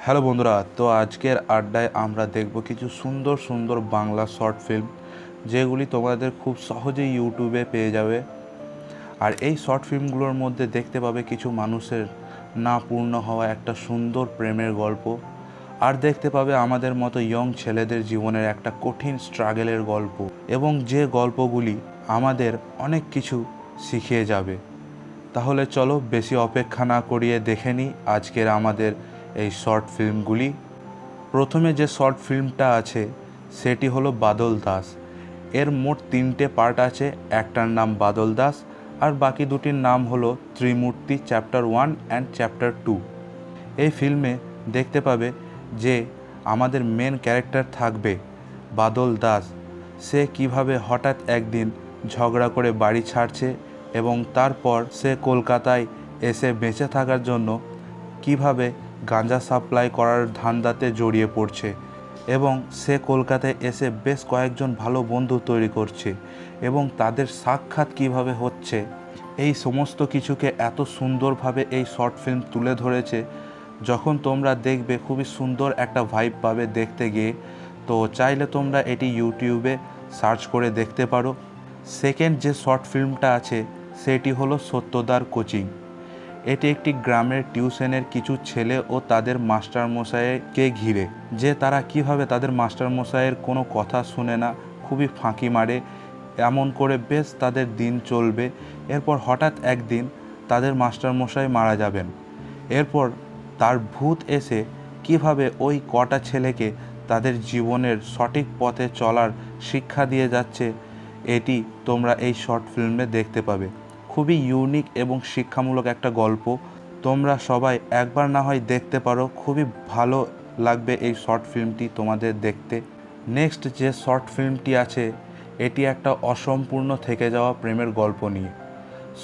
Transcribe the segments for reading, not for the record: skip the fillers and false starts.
Hello বন্ধুরা, তো আজকের আড্ডায় আমরা দেখব কিছু সুন্দর সুন্দর বাংলা শর্ট ফিল্ম, যেগুলি তোমাদের খুব সহজেই ইউটিউবে পেয়ে যাবে। আর এই শর্ট ফিল্মগুলোর মধ্যে দেখতে পাবে কিছু মানুষের না পূর্ণ হওয়া একটা সুন্দর প্রেমের গল্প, আর দেখতে পাবে আমাদের মতো ইয়ং ছেলেদের জীবনের একটা কঠিন স্ট্রাগলের গল্প, এবং যে গল্পগুলি আমাদের অনেক কিছু শিখিয়ে যাবে। তাহলে চলো বেশি অপেক্ষা না করিয়ে দেখে নিই আজকের আমাদের এই শর্ট ফিল্মগুলি। প্রথমে যে শর্ট ফিল্মটা আছে সেটি হলো বাদল দাস। এর মোট 3টে পার্ট আছে, একটার নাম বাদল দাস আর বাকি দুটির নাম হলো ত্রিমূর্তি চ্যাপ্টার 1 অ্যান্ড চ্যাপ্টার 2। এই ফিল্মে দেখতে পাবে যে আমাদের মেন ক্যারেক্টার থাকবে বাদল দাস। সে কিভাবে হঠাৎ একদিন ঝগড়া করে বাড়ি ছাড়ছে এবং তারপর সে কলকাতায় এসে বেঁচে থাকার জন্য কিভাবে গাঁজা সাপ্লাই করার ধান্দাতে জড়িয়ে পড়ছে, এবং সে কলকাতায় এসে বেশ কয়েকজন ভালো বন্ধু তৈরি করছে এবং তাদের সাক্ষাৎ কিভাবে হচ্ছে। এই সমস্ত কিছুকে এত সুন্দরভাবে এই শর্ট ফিল্ম তুলে ধরেছে, যখন তোমরা দেখবে খুবই সুন্দর একটা ভাইব পাবে দেখতে গিয়ে। তো চাইলে তোমরা এটি ইউটিউবে সার্চ করে দেখতে পারো। সেকেন্ড যে শর্ট ফিল্মটা আছে সেটি হলো সত্যদার কোচিং। এটি একটি গ্রামের টিউশনের কিছু ছেলে ও তাদের মাস্টারমশাইকে ঘিরে, যে তারা কিভাবে তাদের মাস্টারমশাইয়ের কোনো কথা শুনে না, খুবই ফাঁকি মারে, এমন করে বেশ তাদের দিন চলবে। এরপর হঠাৎ একদিন তাদের মাস্টারমশাই মারা যাবেন। এরপর তার ভূত এসে কিভাবে ওই কটা ছেলেকে তাদের জীবনের সঠিক পথে চলার শিক্ষা দিয়ে যাচ্ছে, এটি তোমরা এই শর্ট ফিল্মে দেখতে পাবে। খুবই ইউনিক এবং শিক্ষামূলক একটা গল্প। তোমরা সবাই একবার না হয় দেখতে পারো, খুবই ভালো লাগবে এই শর্ট ফিল্মটি তোমাদের দেখতে। নেক্সট যে শর্ট ফিল্মটি আছে এটি একটা অসম্পূর্ণ থেকে যাওয়া প্রেমের গল্প নিয়ে।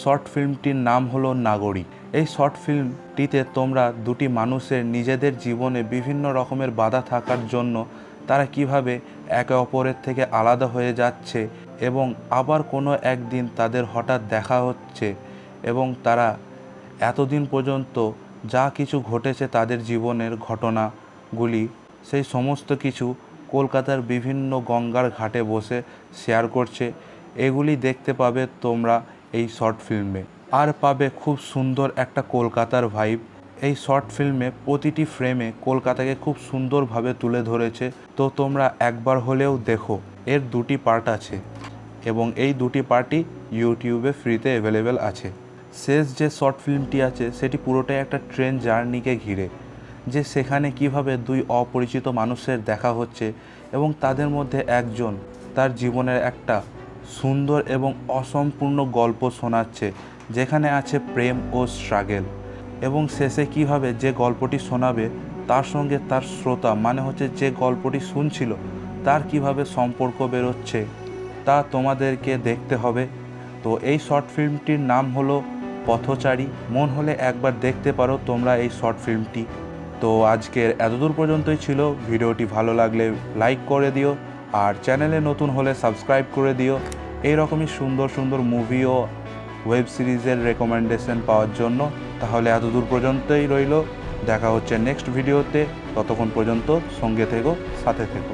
শর্ট ফিল্মটির নাম হলো নাগরিক। এই শর্ট ফিল্মটিতে তোমরা দুটি মানুষের নিজেদের জীবনে বিভিন্ন রকমের বাধা থাকার জন্য তারা কিভাবে একে অপরের থেকে আলাদা হয়ে যাচ্ছে এবং আবার কোনো একদিন তাদের হঠাৎ দেখা হচ্ছে, এবং তারা এতদিন পর্যন্ত যা কিছু ঘটেছে তাদের জীবনের ঘটনাগুলি, সেই সমস্ত কিছু কলকাতার বিভিন্ন গঙ্গার ঘাটে বসে শেয়ার করছে। এগুলি দেখতে পাবে তোমরা এই শর্ট ফিল্মে, আর পাবে খুব সুন্দর একটা কলকাতার ভাইব। এই শর্ট ফিল্মে প্রতিটি ফ্রেমে কলকাতাকে খুব সুন্দরভাবে তুলে ধরেছে। তো তোমরা একবার হলেও দেখো। এর 2টি পার্ট আছে এবং এই 2টি পার্টই ইউটিউবে ফ্রিতে অ্যাভেলেবেল আছে। শেষ যে শর্ট ফিল্মটি আছে সেটি পুরোটাই একটা ট্রেন জার্নিকে ঘিরে, যে সেখানে কিভাবে দুই অপরিচিত মানুষের দেখা হচ্ছে এবং তাদের মধ্যে একজন তার জীবনের একটা সুন্দর এবং অসম্পূর্ণ গল্প শোনাচ্ছে, যেখানে আছে প্রেম ও স্ট্রাগল। এবং শেষে কিভাবে যে গল্পটি শোনাবে তার সঙ্গে তার শ্রোতা, মানে হচ্ছে যে গল্পটি শুনছিল, তার কিভাবে সম্পর্ক বেরোচ্ছে তা তোমাদেরকে দেখতে হবে। তো এই শর্ট ফিল্মটির নাম হলো পথচারী। মন হলে একবার দেখতে পারো তোমরা এই শর্ট ফিল্মটি। তো আজকের এতদূর পর্যন্তই ছিল। ভিডিওটি ভালো লাগলে লাইক করে দিও, আর চ্যানেলে নতুন হলে সাবস্ক্রাইব করে দিও এই রকমই সুন্দর সুন্দর মুভি ও ওয়েব সিরিজের রেকমেন্ডেশন পাওয়ার জন্য। তাহলে এতদূর পর্যন্তই রইল, দেখা হচ্ছে নেক্সট ভিডিওতে। ততক্ষণ পর্যন্ত সঙ্গে থেকো, সাথে থেকো।